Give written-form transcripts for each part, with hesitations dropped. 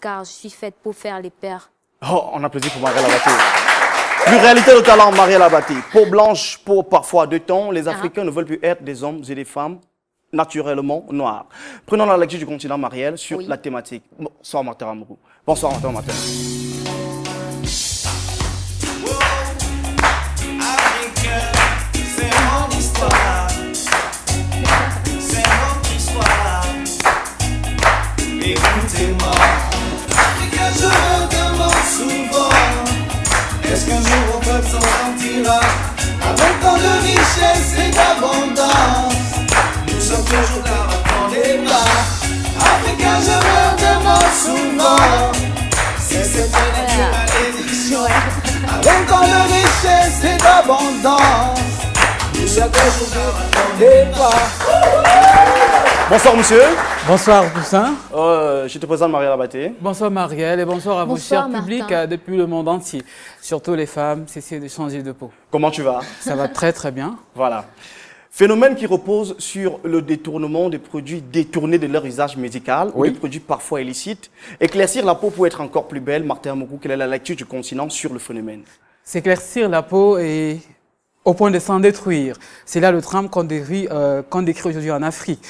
car je suis faite pour faire les pères. Oh, on applaudit pour Marielle Abaté. Pluralité de talent, Marielle Abaté. Peau blanche, peau parfois de ton. Les Africains ne veulent plus être des hommes et des femmes naturellement noirs. Prenons la lecture du continent, Marielle, sur la thématique. Bonsoir, Martin Amourou. Bonsoir, Martin. Écoutez-moi, Africain, je me demande souvent, est-ce qu'un jour on peut s'en sortira avec tant de richesse et d'abondance? Nous sommes toujours là dans les bras. Africain, je me demande souvent, c'est cette malédiction. Avec tant de richesse et d'abondance, nous sommes toujours là dans les bras. Bonsoir, monsieur. Bonsoir, Toussaint. Je te présente Marielle Abaté. Bonsoir, Marielle, et bonsoir à vos chers Martin. publics depuis le monde entier. Surtout les femmes, cessez de changer de peau. Comment tu vas? Ça va très, très bien. Voilà. Phénomène qui repose sur le détournement des produits détournés de leur usage médical ou des produits parfois illicites. Éclaircir la peau pour être encore plus belle. Martin Amourou, quelle est la lecture du continent sur le phénomène? S'éclaircir la peau et au point de s'en détruire. C'est là le drame qu'on décrit aujourd'hui en Afrique.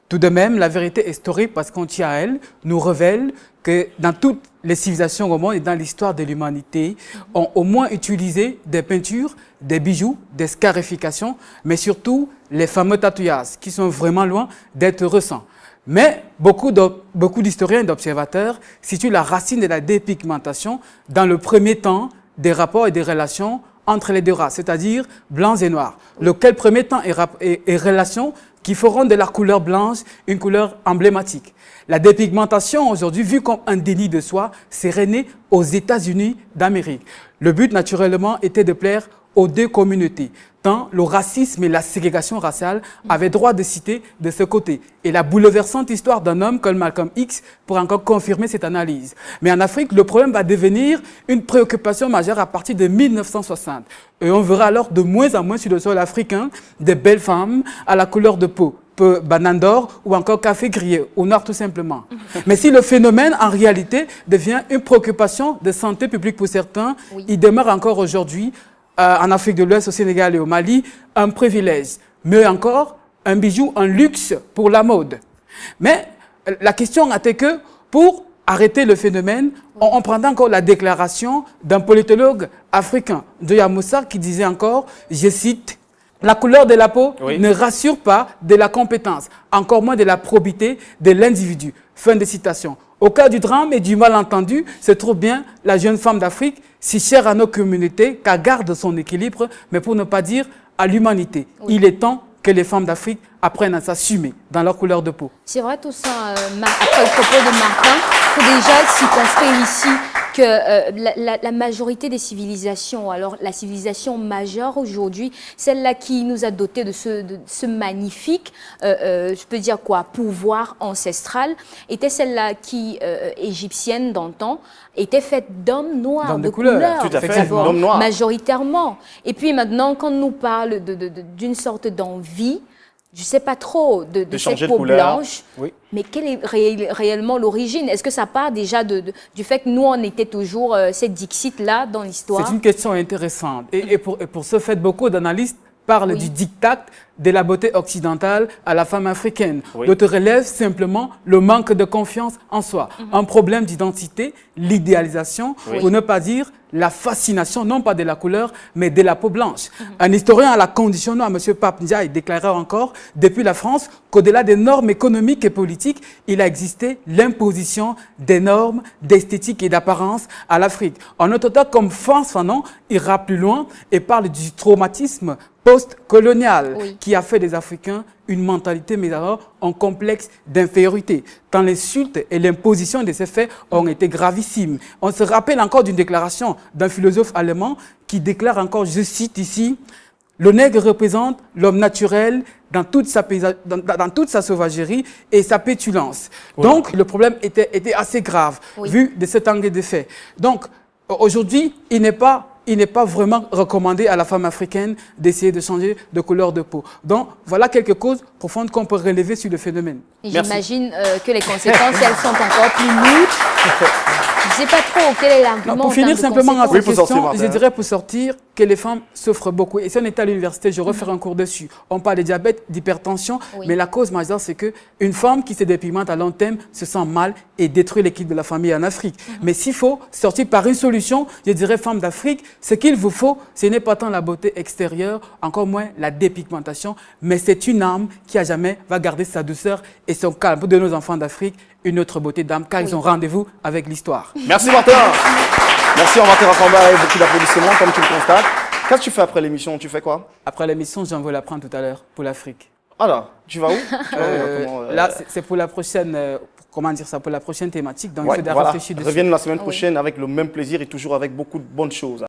Tout de même, la vérité historique, parce qu'on tient à elle, nous révèle que dans toutes les civilisations au monde et dans l'histoire de l'humanité, ont au moins utilisé des peintures, des bijoux, des scarifications, mais surtout les fameux tatouages, qui sont vraiment loin d'être récents. Mais beaucoup d'historiens et d'observateurs situent la racine de la dépigmentation dans le premier temps des rapports et des relations entre les deux races, c'est-à-dire blancs et noirs. Lequel premier temps est relation qui feront de la couleur blanche une couleur emblématique. La dépigmentation, aujourd'hui, vue comme un déni de soi, serait née aux États-Unis d'Amérique. Le but, naturellement, était de plaire aux deux communautés, tant le racisme et la ségrégation raciale avaient droit de citer de ce côté. Et la bouleversante histoire d'un homme comme Malcolm X pour encore confirmer cette analyse. Mais en Afrique, le problème va devenir une préoccupation majeure à partir de 1960. Et on verra alors de moins en moins sur le sol africain des belles femmes à la couleur de peau, banane d'or ou encore café grillé, au nord tout simplement. Mais si le phénomène, en réalité, devient une préoccupation de santé publique pour certains, il demeure encore aujourd'hui en Afrique de l'Ouest, au Sénégal et au Mali, un privilège. Mieux encore, un bijou, un luxe pour la mode. Mais la question était que, pour arrêter le phénomène, on prendrait encore la déclaration d'un politologue africain, Ndoya Moussa, qui disait encore, je cite, « La couleur de la peau ne rassure pas de la compétence, encore moins de la probité de l'individu. » Fin de citation. Au cas du drame et du malentendu, se trouve bien la jeune femme d'Afrique, si chère à nos communautés, qu'elle garde son équilibre, mais pour ne pas dire à l'humanité. Il est temps que les femmes d'Afrique apprennent à s'assumer dans leur couleur de peau. C'est vrai tout ça, après le propos de Martin, il faut déjà circonscrire ici que la majorité des civilisations, alors la civilisation majeure aujourd'hui, celle-là qui nous a dotés de ce magnifique, je peux dire quoi, pouvoir ancestral, était celle-là qui, égyptienne d'antan, était faite d'hommes noirs, de couleur, tout à fait, d'hommes noirs. Majoritairement. Et puis maintenant, quand on nous parle d'une sorte d'envie, je ne sais pas trop de cette peau blanche, mais quelle est réellement l'origine? Est-ce que ça part déjà du fait que nous, on était toujours cette Dixit-là dans l'histoire? C'est une question intéressante. Et pour ce fait, beaucoup d'analystes parlent du diktat de la beauté occidentale à la femme africaine. D'autres relèvent simplement le manque de confiance en soi. Un problème d'identité, l'idéalisation, pour ne pas dire la fascination, non pas de la couleur, mais de la peau blanche. Un historien à la condition noire, M. Pape Ndiaye, déclarait encore, depuis la France, qu'au-delà des normes économiques et politiques, il a existé l'imposition des normes d'esthétique et d'apparence à l'Afrique. En autre temps, comme France Fanon ira plus loin et parle du traumatisme post-colonial qui a fait des Africains une mentalité, mais alors un complexe d'infériorité. Tant l'insulte et l'imposition de ces faits ont été gravissimes. On se rappelle encore d'une déclaration d'un philosophe allemand qui déclare encore, je cite ici, « Le nègre représente l'homme naturel dans toute sa sauvagerie et sa pétulance. » Donc, le problème était assez grave, vu de cet angle de fait. Donc, aujourd'hui, il n'est pas il n'est pas vraiment recommandé à la femme africaine d'essayer de changer de couleur de peau. Donc, voilà quelques causes profondes qu'on peut relever sur le phénomène. Et Merci. j'imagine que les conséquences, elles sont encore plus lourdes. Je ne sais pas trop quel est l'argument. Non, pour en finir termes de simplement à conséquences. cette Oui, pour sortir, question, je Martin. dirais pour sortir que les femmes souffrent beaucoup. Et si on était à l'université, je referai un cours dessus. On parle de diabète, d'hypertension, Oui. mais la cause majeure, c'est qu'une femme qui se dépigmente à long terme se sent mal et détruit l'équilibre de la famille en Afrique. Mais s'il faut sortir par une solution, je dirais, femmes d'Afrique, ce qu'il vous faut, ce n'est pas tant la beauté extérieure, encore moins la dépigmentation, mais c'est une âme qui à jamais va garder sa douceur et son calme pour donner aux enfants d'Afrique une autre beauté d'âme, car ils ont rendez-vous avec l'histoire. Merci Martin. Merci, on va te raconter avec beaucoup d'applaudissements, comme tu le constates. Qu'est-ce que tu fais après l'émission? Tu fais quoi? Après l'émission, j'en veux la prendre tout à l'heure pour l'Afrique. Alors, tu vas où? Tu vas où, comment, Là, c'est pour la prochaine, comment dire ça, pour la prochaine thématique. Donc, il ouais, faudra voilà. réfléchir dessus. Reviens la semaine Oui. prochaine avec le même plaisir et toujours avec beaucoup de bonnes choses.